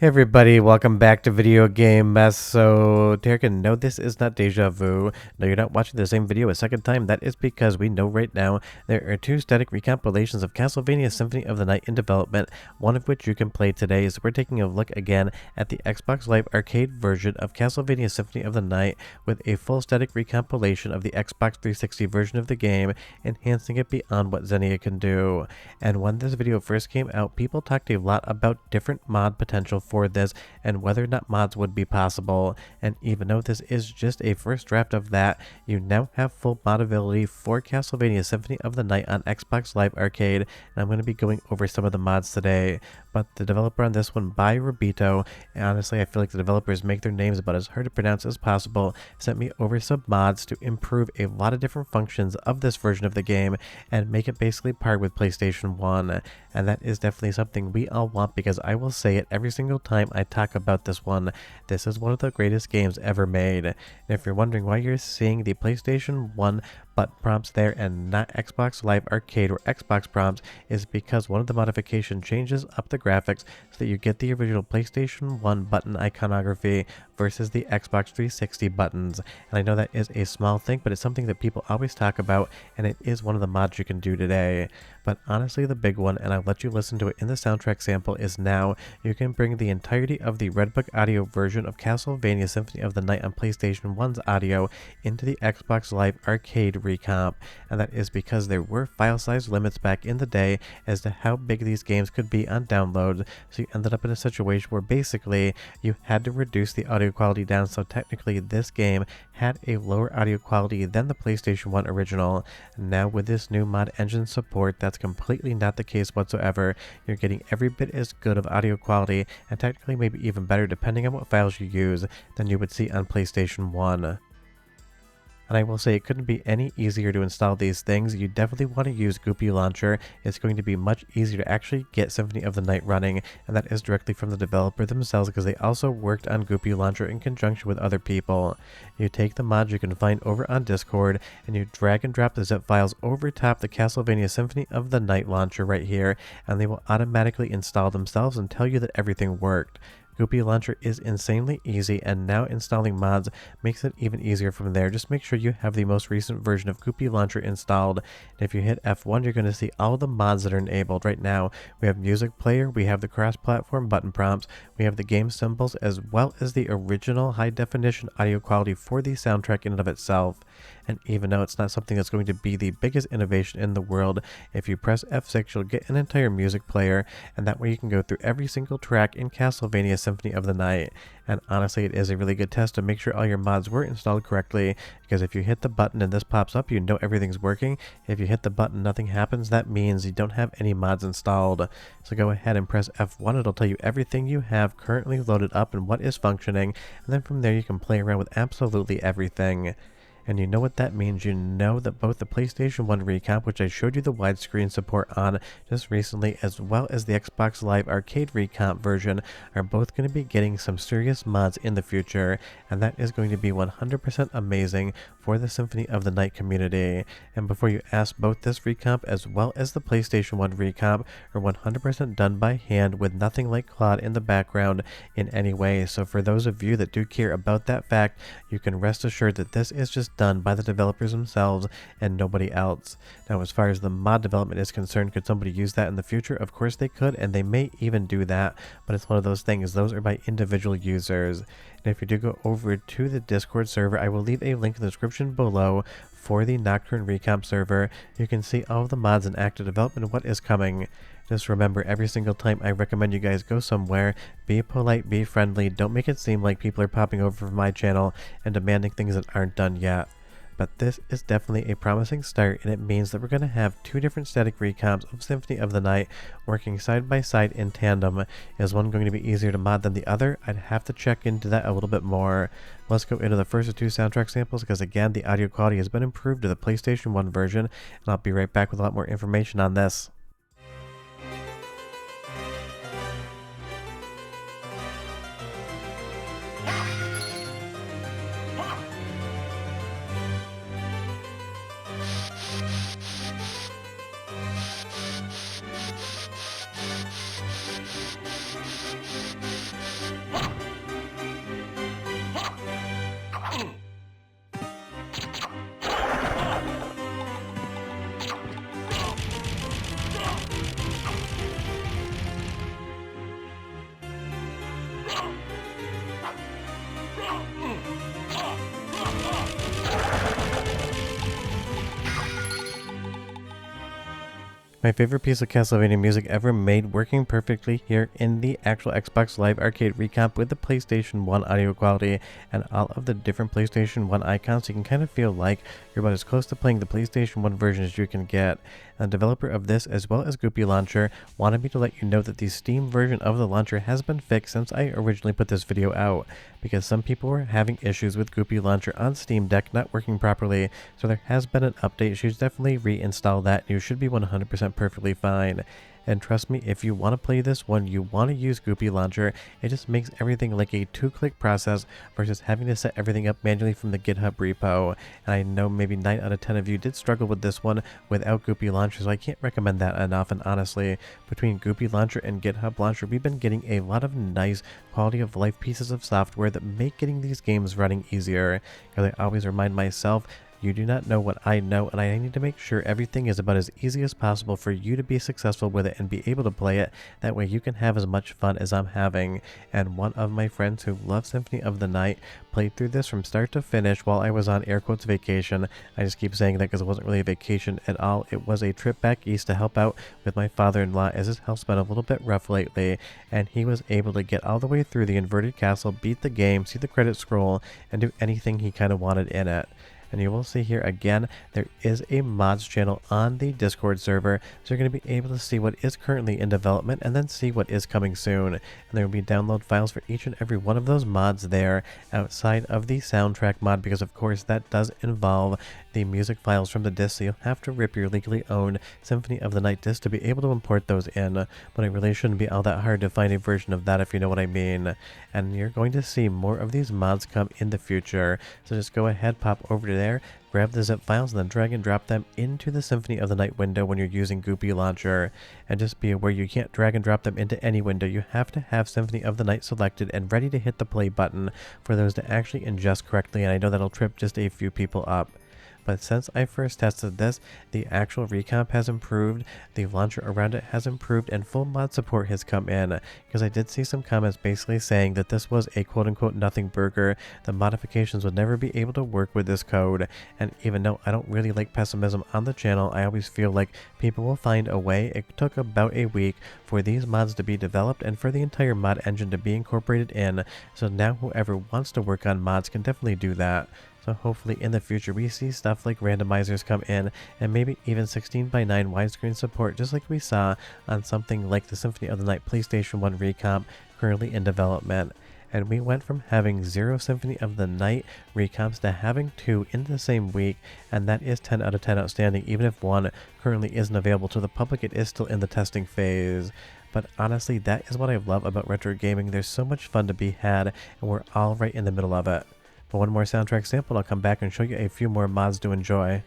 Hey everybody, welcome back to Video Game Mess. So, Derek, no, this is not deja vu. No, you're not watching the same video a second time. That is because we know right now there are two static recompilations of Castlevania Symphony of the Night in development, one of which you can play today. So we're taking a look again at the Xbox Live Arcade version of Castlevania Symphony of the Night with a full static recompilation of the Xbox 360 version of the game, enhancing it beyond what Xenia can do. And when this video first came out, people talked a lot about different mod potential for this and whether or not mods would be possible. And even though this is just a first draft of that, you now have full modability for Castlevania Symphony of the Night on Xbox Live Arcade, and I'm going to be going over some of the mods today. But the developer on this one, by Robito, and honestly I feel like the developers make their names about as hard to pronounce as possible, sent me over some mods to improve a lot of different functions of this version of the game and make it basically par with PlayStation 1. And that is definitely something we all want, because I will say it every single time I talk about this one. This is one of the greatest games ever made. And if you're wondering why you're seeing the PlayStation 1 button prompts there and not Xbox Live Arcade or Xbox prompts, is because one of the modification changes up the graphics so that you get the original PlayStation 1 button iconography versus the Xbox 360 buttons. And I know that is a small thing, but it's something that people always talk about, and it is one of the mods you can do today. But honestly, the big one, and I'll let you listen to it in the soundtrack sample, is now you can bring the entirety of the Redbook audio version of Castlevania Symphony of the Night on PlayStation 1's audio into the Xbox Live Arcade recomp. And that is because there were file size limits back in the day as to how big these games could be on downloads, so you ended up in a situation where basically you had to reduce the audio quality down, so technically this game had a lower audio quality than the PlayStation 1 original. Now with this new mod engine support, that's completely not the case whatsoever. You're getting every bit as good of audio quality, and technically maybe even better depending on what files you use, than you would see on PlayStation 1. And I will say it couldn't be any easier to install these things. You definitely want to use Goopie Launcher. It's going to be much easier to actually get Symphony of the Night running, and that is directly from the developer themselves, because they also worked on Goopie Launcher in conjunction with other people. You take the mods you can find over on Discord, and you drag and drop the zip files over top the Castlevania Symphony of the Night launcher right here, and they will automatically install themselves and tell you that everything worked. Goopie Launcher is insanely easy, and now installing mods makes it even easier from there. Just make sure you have the most recent version of Goopie Launcher installed, and if you hit F1 you're going to see all the mods that are enabled. Right now we have Music Player, we have the cross-platform button prompts, we have the game symbols, as well as the original high-definition audio quality for the soundtrack in and of itself. And even though it's not something that's going to be the biggest innovation in the world, if you press F6 you'll get an entire music player, and that way you can go through every single track in Castlevania Symphony of the Night. And honestly, it is a really good test to make sure all your mods were installed correctly, because if you hit the button and this pops up, you know everything's working. If you hit the button nothing happens, that means you don't have any mods installed. So go ahead and press F1, it'll tell you everything you have currently loaded up and what is functioning, and then from there you can play around with absolutely everything. And you know what that means. You know that both the PlayStation 1 recomp, which I showed you the widescreen support on just recently, as well as the Xbox Live Arcade recomp version, are both going to be getting some serious mods in the future, and that is going to be 100% amazing for the Symphony of the Night community. And before you ask, both this recomp as well as the PlayStation 1 recomp are 100% done by hand with nothing like Claude in the background in any way. So for those of you that do care about that fact, you can rest assured that this is just done by the developers themselves and nobody else. Now, as far as the mod development is concerned, could somebody use that in the future? Of course they could, and they may even do that, but it's one of those things, those are by individual users. And if you do go over to the Discord server, I will leave a link in the description below for the Nocturne Recomp server. You can see all of the mods in active development and what is coming. Just remember, every single time I recommend you guys go somewhere, be polite, be friendly, don't make it seem like people are popping over from my channel and demanding things that aren't done yet. But this is definitely a promising start, and it means that we're going to have two different static recomps of Symphony of the Night working side by side in tandem. Is one going to be easier to mod than the other? I'd have to check into that a little bit more. Let's go into the first of two soundtrack samples, because again the audio quality has been improved to the PlayStation 1 version, and I'll be right back with a lot more information on this. My favorite piece of Castlevania music ever made, working perfectly here in the actual Xbox Live Arcade recomp with the PlayStation 1 audio quality and all of the different PlayStation 1 icons. You can kind of feel like you're about as close to playing the PlayStation 1 version as you can get. And the developer of this, as well as Goopie Launcher, wanted me to let you know that the Steam version of the launcher has been fixed since I originally put this video out, because some people were having issues with Goopie Launcher on Steam Deck not working properly, so there has been an update. You should definitely reinstall that. You should be 100% perfectly fine. And trust me, if you want to play this one, you want to use Goopie Launcher. It just makes everything like a 2-click process versus having to set everything up manually from the GitHub repo. And I know maybe 9 out of 10 of you did struggle with this one without Goopie Launcher, so I can't recommend that enough. And honestly, between Goopie Launcher and GitHub Launcher, we've been getting a lot of nice quality of life pieces of software that make getting these games running easier. Because I always remind myself, you do not know what I know, and I need to make sure everything is about as easy as possible for you to be successful with it and be able to play it. That way you can have as much fun as I'm having. And one of my friends who loves Symphony of the Night played through this from start to finish while I was on air quotes vacation. I just keep saying that because it wasn't really a vacation at all. It was a trip back east to help out with my father-in-law, as his health's been a little bit rough lately, and he was able to get all the way through the inverted castle, beat the game, see the credit scroll, and do anything he kind of wanted in it. And you will see here again, there is a mods channel on the Discord server, so you're going to be able to see what is currently in development and then see what is coming soon. And there will be download files for each and every one of those mods there, outside of the soundtrack mod, because of course that does involve the music files from the disc, so you'll have to rip your legally owned Symphony of the Night disc to be able to import those in. But it really shouldn't be all that hard to find a version of that, if you know what I mean. And you're going to see more of these mods come in the future, so just go ahead, pop over to there, grab the zip files, and then drag and drop them into the Symphony of the Night window when you're using Goopie Launcher. And just be aware, you can't drag and drop them into any window. You have to have Symphony of the Night selected and ready to hit the play button for those to actually ingest correctly, and I know that'll trip just a few people up. But since I first tested this, the actual recomp has improved, the launcher around it has improved, and full mod support has come in, because I did see some comments basically saying that this was a quote-unquote nothing burger, the modifications would never be able to work with this code. And even though I don't really like pessimism on the channel, I always feel like people will find a way. It took about a week for these mods to be developed and for the entire mod engine to be incorporated in, so now whoever wants to work on mods can definitely do that. So hopefully in the future we see stuff like randomizers come in, and maybe even 16:9 widescreen support, just like we saw on something like the Symphony of the Night PlayStation 1 recomp currently in development. And we went from having 0 Symphony of the Night recomps to having 2 in the same week, and that is 10 out of 10 outstanding. Even if one currently isn't available to the public, it is still in the testing phase. But honestly, that is what I love about retro gaming. There's so much fun to be had, and we're all right in the middle of it. For one more soundtrack sample, I'll come back and show you a few more mods to enjoy.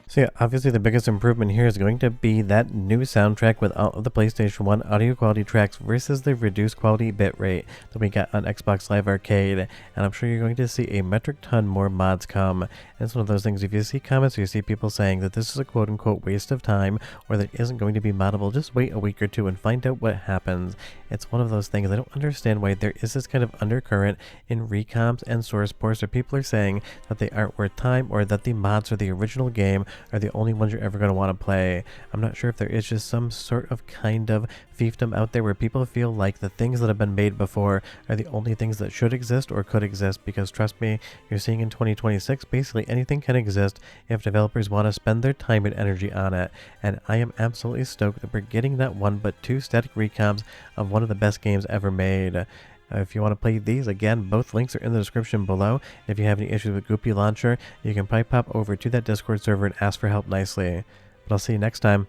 So yeah, obviously the biggest improvement here is going to be that new soundtrack with all of the PlayStation 1 audio quality tracks versus the reduced quality bitrate that we got on Xbox Live Arcade. And I'm sure you're going to see a metric ton more mods come. And it's one of those things, if you see comments or you see people saying that this is a quote-unquote waste of time or that it isn't going to be moddable, just wait a week or two and find out what happens. It's one of those things, I don't understand why there is this kind of undercurrent in recomps and source ports where people are saying that they aren't worth time or that the mods for the original game are the only ones you're ever going to want to play. I'm not sure if there is just some sort of kind of fiefdom out there where people feel like the things that have been made before are the only things that should exist or could exist, because trust me, you're seeing in 2026 basically anything can exist if developers want to spend their time and energy on it. And I am absolutely stoked that we're getting not one but two static recomps of one of the best games ever made. If you want to play these, again, both links are in the description below. If you have any issues with Goopie Launcher, you can probably pop over to that Discord server and ask for help nicely. But I'll see you next time.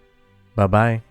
Bye-bye.